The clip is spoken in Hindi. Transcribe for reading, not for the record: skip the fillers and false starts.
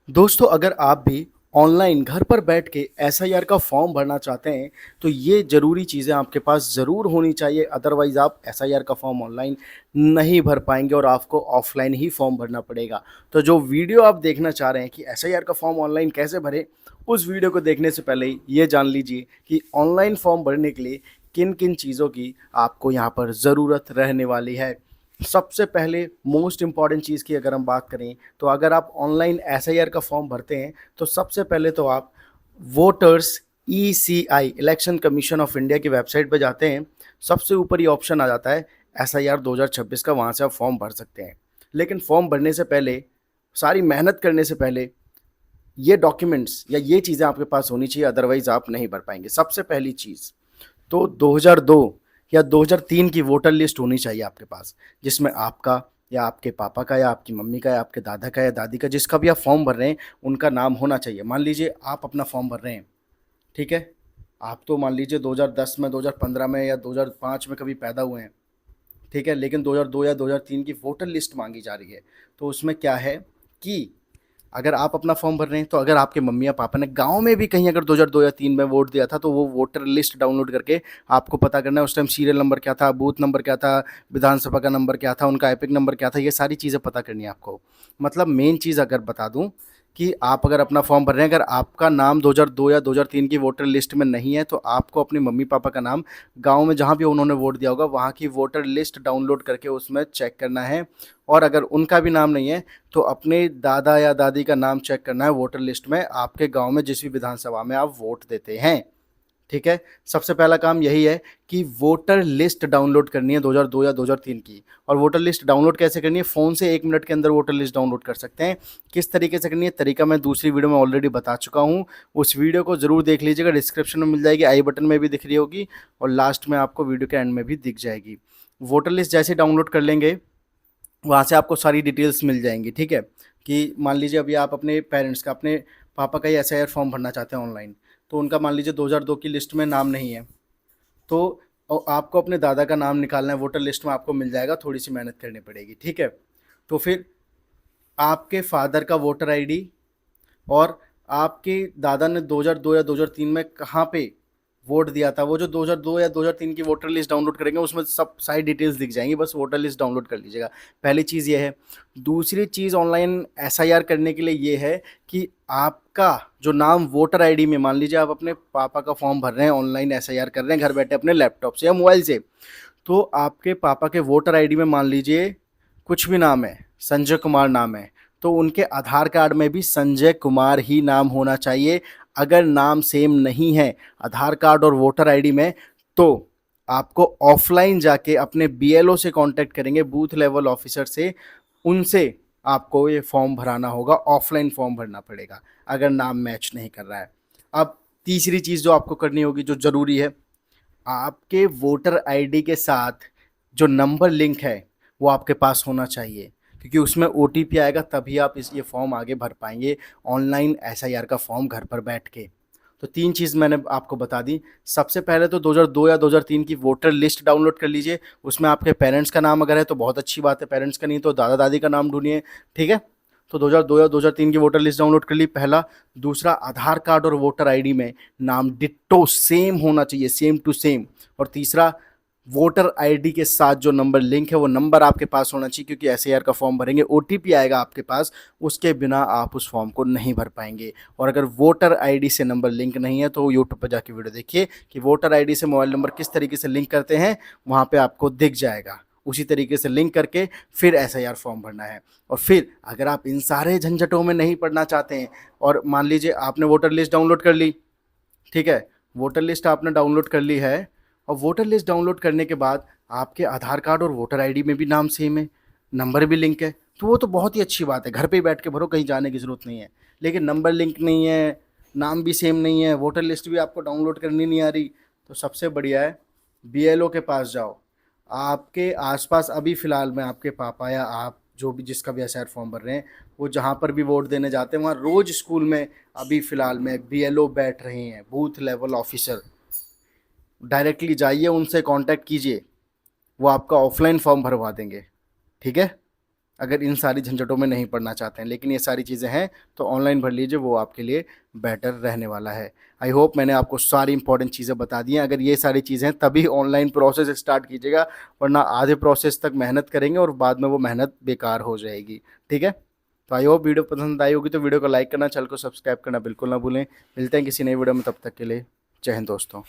दोस्तों, अगर आप भी ऑनलाइन घर पर बैठ के एसआईआर का फॉर्म भरना चाहते हैं, तो ये ज़रूरी चीज़ें आपके पास ज़रूर होनी चाहिए। अदरवाइज़ आप एसआईआर का फॉर्म ऑनलाइन नहीं भर पाएँगे और आपको ऑफ़लाइन ही फॉर्म भरना पड़ेगा। तो जो वीडियो आप देखना चाह रहे हैं कि एसआईआर का फॉर्म ऑनलाइन कैसे भरें, उस वीडियो को देखने से पहले ये जान लीजिए कि ऑनलाइन फॉर्म भरने के लिए किन-किन चीज़ों की आपको यहाँ पर ज़रूरत रहने वाली है। सबसे पहले मोस्ट इम्पॉर्टेंट चीज़ की अगर हम बात करें, तो अगर आप ऑनलाइन एसआईआर का फॉर्म भरते हैं, तो सबसे पहले तो आप voters ECI election commission of India की वेबसाइट पे जाते हैं। सबसे ऊपर ये ऑप्शन आ जाता है एसआईआर 2026 का, वहाँ से आप फॉर्म भर सकते हैं। लेकिन फॉर्म भरने से पहले, सारी मेहनत करने से पहले, ये डॉक्यूमेंट्स या ये चीज़ें आपके पास होनी चाहिए, अदरवाइज़ आप नहीं भर पाएंगे। सबसे पहली चीज़ तो 2002 या 2003 की वोटर लिस्ट होनी चाहिए आपके पास, जिसमें आपका या आपके पापा का या आपकी मम्मी का या आपके दादा का या दादी का, जिसका भी आप फॉर्म भर रहे हैं, उनका नाम होना चाहिए। मान लीजिए आप अपना फॉर्म भर रहे हैं, ठीक है? आप तो मान लीजिए 2010 में, 2015 में या 2005 में कभी पैदा हुए हैं, ठीक है? लेकिन 2002 या 2003 की वोटर लिस्ट मांगी जा रही है। तो उसमें क्या है कि अगर आप अपना फॉर्म भर रहे हैं, तो अगर आपके मम्मी या पापा ने गाँव में भी कहीं अगर 2002 या 3 में वोट दिया था, तो वो वोटर लिस्ट डाउनलोड करके आपको पता करना है उस टाइम सीरियल नंबर क्या था, बूथ नंबर क्या था, विधानसभा का नंबर क्या था, उनका एपिक नंबर क्या था, ये सारी चीज़ें पता करनी है आपको। मतलब मेन चीज़ अगर बता दूँ कि आप अगर अपना फॉर्म भर रहे हैं, अगर आपका नाम 2002 या 2003 की वोटर लिस्ट में नहीं है, तो आपको अपने मम्मी-पापा का नाम गाँव में जहाँ भी उन्होंने वोट दिया होगा, वहाँ की वोटर लिस्ट डाउनलोड करके उसमें चेक करना है। और अगर उनका भी नाम नहीं है, तो अपने दादा या दादी का नाम चेक करना है वोटर लिस्ट में, आपके गाँव में जिस भी विधानसभा में आप वोट देते हैं, ठीक है? सबसे पहला काम यही है कि वोटर लिस्ट डाउनलोड करनी है 2002 या 2003 की। और वोटर लिस्ट डाउनलोड कैसे करनी है? फ़ोन से 1 मिनट के अंदर वोटर लिस्ट डाउनलोड कर सकते हैं। किस तरीके से करनी है? तरीका मैं दूसरी वीडियो में ऑलरेडी बता चुका हूँ। उस वीडियो को ज़रूर देख लीजिएगा, डिस्क्रिप्शन में मिल जाएगी, आई बटन में भी दिख रही होगी और लास्ट में आपको वीडियो के एंड में भी दिख जाएगी। वोटर लिस्ट जैसे डाउनलोड कर लेंगे, वहाँ से आपको सारी डिटेल्स मिल जाएंगी, ठीक है? कि मान लीजिए अभी आप अपने पेरेंट्स का, अपने पापा का ही एसआईआर फॉर्म भरना चाहते हैं ऑनलाइन, तो उनका मान लीजिए 2002 की लिस्ट में नाम नहीं है, तो आपको अपने दादा का नाम निकालना है, वोटर लिस्ट में आपको मिल जाएगा, थोड़ी सी मेहनत करनी पड़ेगी, ठीक है? तो फिर आपके फादर का वोटर आईडी और आपके दादा ने 2002 या 2003 में कहाँ पे वोट दिया था, वो जो 2002 या 2003 की वोटर लिस्ट डाउनलोड करेंगे, उसमें सब सारी डिटेल्स दिख जाएंगी, बस वोटर लिस्ट डाउनलोड कर लीजिएगा। पहली चीज़ ये है। दूसरी चीज़ ऑनलाइन एसआईआर करने के लिए ये है कि आपका जो नाम वोटर आईडी में, मान लीजिए आप अपने पापा का फॉर्म भर रहे हैं, ऑनलाइन एसआईआर कर रहे हैं घर बैठे अपने लैपटॉप से या मोबाइल से, तो आपके पापा के वोटर आईडी में मान लीजिए कुछ भी नाम है, संजय कुमार नाम है, तो उनके आधार कार्ड में भी संजय कुमार ही नाम होना चाहिए। अगर नाम सेम नहीं है आधार कार्ड और वोटर आईडी में, तो आपको ऑफलाइन जाके अपने बीएलओ से कांटेक्ट करेंगे, बूथ लेवल ऑफिसर से, उनसे आपको ये फॉर्म भराना होगा, ऑफलाइन फॉर्म भरना पड़ेगा अगर नाम मैच नहीं कर रहा है। अब तीसरी चीज़ जो आपको करनी होगी, जो ज़रूरी है, आपके वोटर आईडी के साथ जो नंबर लिंक है, वो आपके पास होना चाहिए, क्योंकि उसमें ओटीपी आएगा, तभी आप ये फॉर्म आगे भर पाएंगे ऑनलाइन एसआईआर का फॉर्म घर पर बैठ के। तो 3 चीज़ मैंने आपको बता दी। सबसे पहले तो 2002 या 2003 की वोटर लिस्ट डाउनलोड कर लीजिए, उसमें आपके पेरेंट्स का नाम अगर है तो बहुत अच्छी बात है, पेरेंट्स का नहीं तो दादा दादी का नाम ढूंढिए, ठीक है? तो 2002 या 2003 की वोटर लिस्ट डाउनलोड कर ली, पहला। दूसरा, आधार कार्ड और वोटर आईडी में नाम डिट्टो सेम होना चाहिए, सेम टू सेम। और तीसरा, वोटर आईडी के साथ जो नंबर लिंक है, वो नंबर आपके पास होना चाहिए, क्योंकि एसआईआर का फॉर्म भरेंगे, ओटीपी आएगा आपके पास, उसके बिना आप उस फॉर्म को नहीं भर पाएंगे। और अगर वोटर आईडी से नंबर लिंक नहीं है, तो यूट्यूब पर जाके वीडियो देखिए कि वोटर आईडी से मोबाइल नंबर किस तरीके से लिंक करते हैं, वहाँ पे आपको दिख जाएगा। उसी तरीके से लिंक करके फिर एसआईआर फॉर्म भरना है। और फिर अगर आप इन सारे झंझटों में नहीं पड़ना चाहते हैं, और मान लीजिए आपने वोटर लिस्ट डाउनलोड कर ली, ठीक है? वोटर लिस्ट आपने डाउनलोड कर ली है, और वोटर लिस्ट डाउनलोड करने के बाद आपके आधार कार्ड और वोटर आईडी में भी नाम सेम है, नंबर भी लिंक है, तो वो तो बहुत ही अच्छी बात है, घर पे ही बैठ के भरो, कहीं जाने की ज़रूरत नहीं है। लेकिन नंबर लिंक नहीं है, नाम भी सेम नहीं है, वोटर लिस्ट भी आपको डाउनलोड करनी नहीं आ रही, तो सबसे बढ़िया है बीएलओ के पास जाओ। आपके आसपास अभी फ़िलहाल में आपके पापा या आप जो भी, जिसका भी एसआईआर फॉर्म भर रहे हैं, वो जहाँ पर भी वोट देने जाते हैं, वहाँ रोज़ स्कूल में अभी फ़िलहाल में बीएलओ बैठ रहे हैं, बूथ लेवल ऑफिसर। डायरेक्टली जाइए, उनसे कांटेक्ट कीजिए, वो आपका ऑफलाइन फॉर्म भरवा देंगे, ठीक है? अगर इन सारी झंझटों में नहीं पड़ना चाहते हैं। लेकिन ये सारी चीज़ें हैं तो ऑनलाइन भर लीजिए, वो आपके लिए बेटर रहने वाला है। आई होप मैंने आपको सारी इंपॉर्टेंट चीज़ें बता दी हैं। अगर ये सारी चीज़ें हैं तभी ऑनलाइन प्रोसेस स्टार्ट कीजिएगा, वरना आधे प्रोसेस तक मेहनत करेंगे और बाद में वो मेहनत बेकार हो जाएगी। ठीक है, तो आई होप वीडियो पसंद आई होगी, तो वीडियो को लाइक करना, चैनल को सब्सक्राइब करना बिल्कुल ना भूलें। मिलते हैं किसी नई वीडियो में, तब तक के लिए जय हिंद दोस्तों।